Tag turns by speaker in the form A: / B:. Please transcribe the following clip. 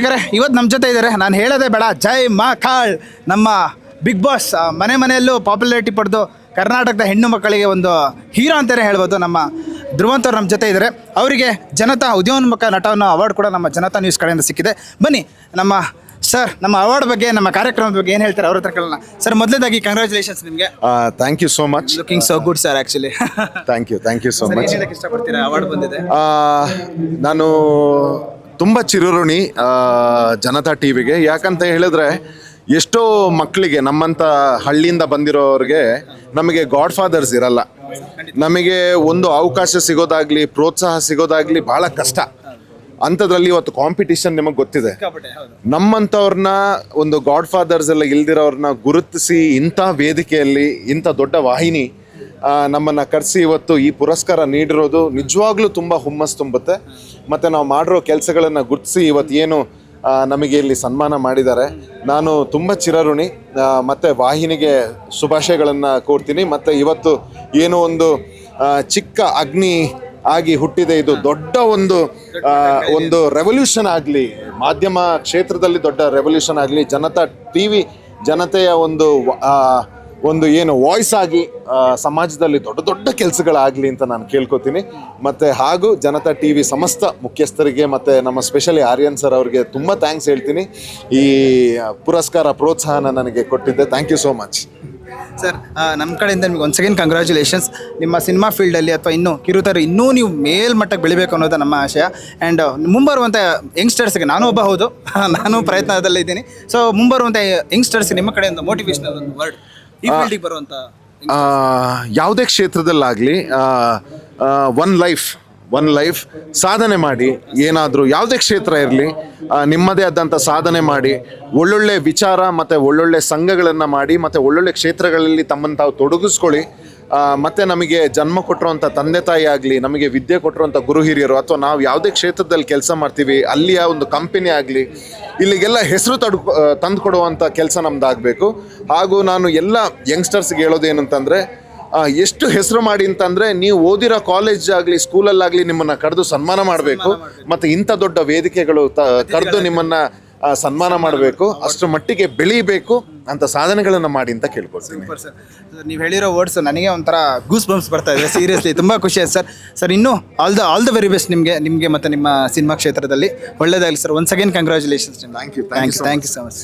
A: ವೀಕ್ಷಕರೇ, ಇವತ್ತು ನಮ್ಮ ಜೊತೆ ಇದ್ದಾರೆ, ನಾನು ಹೇಳೋದೇ ಬೇಡ, ಜೈ ಮಾ ಕಾಳ್, ನಮ್ಮ ಬಿಗ್ ಬಾಸ್ ಮನೆ ಮನೆಯಲ್ಲೂ ಪಾಪ್ಯುಲಾರಿಟಿ ಪಡೆದು ಕರ್ನಾಟಕದ ಹೆಣ್ಣು ಮಕ್ಕಳಿಗೆ ಒಂದು ಹೀರೋ ಅಂತಲೇ ಹೇಳ್ಬೋದು. ನಮ್ಮ ಧ್ರುವಂತ್ ಅವ್ರು ನಮ್ಮ ಜೊತೆ ಇದ್ದಾರೆ. ಅವರಿಗೆ ಜನತಾ ಉದ್ಯೋನ್ಮುಖ ನಟ ಅನ್ನೋ ಅವಾರ್ಡ್ ಕೂಡ ನಮ್ಮ ಜನತಾ ನ್ಯೂಸ್ ಕಡೆಯಿಂದ ಸಿಕ್ಕಿದೆ. ಬನ್ನಿ ನಮ್ಮ ಸರ್, ನಮ್ಮ ಅವಾರ್ಡ್ ಬಗ್ಗೆ, ನಮ್ಮ ಕಾರ್ಯಕ್ರಮದ ಬಗ್ಗೆ ಏನು ಹೇಳ್ತಾರೆ ಅವ್ರ ಹತ್ರ ಕೇಳೋಣ. ಸರ್, ಮೊದಲನೇದಾಗಿ ಕಂಗ್ರ್ಯಾಚುಲೇಷನ್ಸ್ ನಿಮಗೆ.
B: Thank you so much.
A: Looking so good sir. Actually
B: thank you so much.
A: ಹೇಳಕ್ಕೆ ಇಷ್ಟಪಡ್ತೀರಾ? ಅವಾರ್ಡ್ ಬಂದಿದೆ.
B: ನಾನು ತುಂಬ ಚಿರಋಣಿ ಜನತಾ ಟಿ ವಿಗೆ. ಯಾಕಂತ ಹೇಳಿದ್ರೆ ಎಷ್ಟೋ ಮಕ್ಕಳಿಗೆ, ನಮ್ಮಂಥ ಹಳ್ಳಿಯಿಂದ ಬಂದಿರೋರಿಗೆ ನಮಗೆ ಗಾಡ್ ಫಾದರ್ಸ್ ಇರಲ್ಲ. ನಮಗೆ ಒಂದು ಅವಕಾಶ ಸಿಗೋದಾಗ್ಲಿ, ಪ್ರೋತ್ಸಾಹ ಸಿಗೋದಾಗ್ಲಿ ಭಾಳ ಕಷ್ಟ. ಅಂಥದ್ರಲ್ಲಿ ಇವತ್ತು ಕಾಂಪಿಟಿಷನ್ ನಿಮಗೆ ಗೊತ್ತಿದೆ. ನಮ್ಮಂಥವ್ರನ್ನ, ಒಂದು ಗಾಡ್ ಫಾದರ್ಸ್ ಎಲ್ಲ ಇಲ್ದಿರೋರನ್ನ ಗುರುತಿಸಿ ಇಂಥ ವೇದಿಕೆಯಲ್ಲಿ, ಇಂಥ ದೊಡ್ಡ ವಾಹಿನಿ ನಮ್ಮನ್ನು ಕರೆಸಿ ಇವತ್ತು ಈ ಪುರಸ್ಕಾರ ನೀಡಿರೋದು ನಿಜವಾಗ್ಲೂ ತುಂಬ ಹುಮ್ಮಸ್ ತುಂಬುತ್ತೆ. ಮತ್ತು ನಾವು ಮಾಡಿರೋ ಕೆಲಸಗಳನ್ನು ಗುರುತಿಸಿ ಇವತ್ತು ಏನು ನಮಗೆ ಇಲ್ಲಿ ಸನ್ಮಾನ ಮಾಡಿದ್ದಾರೆ, ನಾನು ತುಂಬ ಚಿರಋಣಿ. ಮತ್ತು ವಾಹಿನಿಗೆ ಶುಭಾಶಯಗಳನ್ನು ಕೋರ್ತೀನಿ. ಮತ್ತು ಇವತ್ತು ಏನೋ ಒಂದು ಚಿಕ್ಕ ಅಗ್ನಿ ಆಗಿ ಹುಟ್ಟಿದೆ, ಇದು ದೊಡ್ಡ ಒಂದು ರೆವಲ್ಯೂಷನ್ ಆಗಲಿ, ಮಾಧ್ಯಮ ಕ್ಷೇತ್ರದಲ್ಲಿ ದೊಡ್ಡ ರೆವಲ್ಯೂಷನ್ ಆಗಲಿ, ಜನತಾ ಟಿ ವಿ ಜನತೆಯ ಒಂದು ಏನು ವಾಯ್ಸ್ ಆಗಿ ಸಮಾಜದಲ್ಲಿ ದೊಡ್ಡ ದೊಡ್ಡ ಕೆಲಸಗಳಾಗಲಿ ಅಂತ ನಾನು ಕೇಳ್ಕೊತೀನಿ. ಮತ್ತು ಹಾಗೂ ಜನತಾ ಟಿ ವಿ ಸಮಸ್ತ ಮುಖ್ಯಸ್ಥರಿಗೆ ಮತ್ತು ನಮ್ಮ ಸ್ಪೆಷಲಿ ಆರ್ಯನ್ ಸರ್ ಅವ್ರಿಗೆ ತುಂಬ ಥ್ಯಾಂಕ್ಸ್ ಹೇಳ್ತೀನಿ. ಈ ಪುರಸ್ಕಾರ ಪ್ರೋತ್ಸಾಹನ ನನಗೆ ಕೊಟ್ಟಿದ್ದೆ. Thank you so much
A: sir. ನಮ್ಮ ಕಡೆಯಿಂದ ನಿಮ್ಗೆ ಒಂದು ಸೆಕೆಂಡ್ ಕಂಗ್ರ್ಯಾಚುಲೇಷನ್ಸ್. ನಿಮ್ಮ ಸಿನಿಮಾ ಫೀಲ್ಡಲ್ಲಿ ಅಥವಾ ಇನ್ನೂ ಕಿರುತೆರೆ ಇನ್ನೂ ನೀವು ಮೇಲ್ಮಟ್ಟಕ್ಕೆ ಬೆಳಿಬೇಕು ಅನ್ನೋದು ನಮ್ಮ ಆಶಯ. ಆ್ಯಂಡ್ ಮುಂಬರುವಂಥ ಯಂಗ್ಸ್ಟರ್ಸ್ಗೆ, ನಾನು ಒಬ್ಬ ಹೌದು, ನಾನು ಪ್ರಯತ್ನದಲ್ಲಿದ್ದೀನಿ. ಸೊ ಮುಂಬರುವಂಥ ಯಂಗ್ಸ್ಟರ್ಸ್ಗೆ ನಿಮ್ಮ ಕಡೆಯಿಂದ ಮೋಟಿವೇಶನಲ್ ಒಂದು ವರ್ಡ್ ಈ ಫೀಲ್ಡಿಗೆ ಬರುವಂಥ
B: ಯಾವುದೇ ಕ್ಷೇತ್ರದಲ್ಲಾಗಲಿ ಒನ್ ಲೈಫ್ ಸಾಧನೆ ಮಾಡಿ, ಏನಾದರೂ ಯಾವುದೇ ಕ್ಷೇತ್ರ ಇರಲಿ ನಿಮ್ಮದೇ ಆದಂಥ ಸಾಧನೆ ಮಾಡಿ, ಒಳ್ಳೊಳ್ಳೆ ವಿಚಾರ ಮತ್ತು ಒಳ್ಳೊಳ್ಳೆ ಸಂಘಗಳನ್ನು ಮಾಡಿ, ಮತ್ತು ಒಳ್ಳೊಳ್ಳೆ ಕ್ಷೇತ್ರಗಳಲ್ಲಿ ತಮ್ಮನ್ನು ತಾವು ತೊಡಗಿಸ್ಕೊಳ್ಳಿ. ಮತ್ತು ನಮಗೆ ಜನ್ಮ ಕೊಟ್ಟಿರುವಂಥ ತಂದೆ ತಾಯಿ ಆಗಲಿ, ನಮಗೆ ವಿದ್ಯೆ ಕೊಟ್ಟಿರುವಂಥ ಗುರು ಹಿರಿಯರು, ಅಥವಾ ನಾವು ಯಾವುದೇ ಕ್ಷೇತ್ರದಲ್ಲಿ ಕೆಲಸ ಮಾಡ್ತೀವಿ ಅಲ್ಲಿಯ ಒಂದು ಕಂಪನಿ ಆಗಲಿ, ಇಲ್ಲಿಗೆಲ್ಲ ಹೆಸರು ತಂದು ಕೊಡುವಂಥ ಕೆಲಸ ನಮ್ದಾಗಬೇಕು. ಹಾಗೂ ನಾನು ಎಲ್ಲ ಯಂಗ್ಸ್ಟರ್ಸ್ಗೆ ಹೇಳೋದೇನಂತಂದರೆ, ಎಷ್ಟು ಹೆಸರು ಮಾಡಿ ಅಂತಂದರೆ, ನೀವು ಓದಿರೋ ಕಾಲೇಜ್ ಆಗಲಿ, ಸ್ಕೂಲಲ್ಲಾಗಲಿ ನಿಮ್ಮನ್ನು ಕರೆದು ಸನ್ಮಾನ ಮಾಡಬೇಕು. ಮತ್ತು ಇಂಥ ದೊಡ್ಡ ವೇದಿಕೆಗಳು ಕರೆದು ನಿಮ್ಮನ್ನು ಸನ್ಮಾನ ಮಾಡಬೇಕು. ಅಷ್ಟರ ಮಟ್ಟಿಗೆ ಬೆಳೀಬೇಕು ಅಂತ ಸಾಧನೆಗಳನ್ನು ಮಾಡಿ ಅಂತ ಕೇಳ್ಕೊಳ್ತೀನಿ.
A: ಸರ್, ನೀವು ಹೇಳಿರೋ ವರ್ಡ್ಸ್ ನನಗೆ ಒಂಥರ ಗೂಸ್ ಬಂಪ್ಸ್ ಬರ್ತಾ ಇದೆ. ಸೀರಿಯಸ್ಲಿ ತುಂಬ ಖುಷಿ ಆಯ್ತು ಸರ್. ಸರ್, ಇನ್ನೂ ಆಲ್ ದ ವೆರಿ ಬೆಸ್ಟ್ ನಿಮಗೆ ಮತ್ತು ನಿಮ್ಮ ಸಿನಿಮಾ ಕ್ಷೇತ್ರದಲ್ಲಿ ಒಳ್ಳೆಯದಾಗಲಿ sir. Once again congratulations.
B: Thank you
A: so much.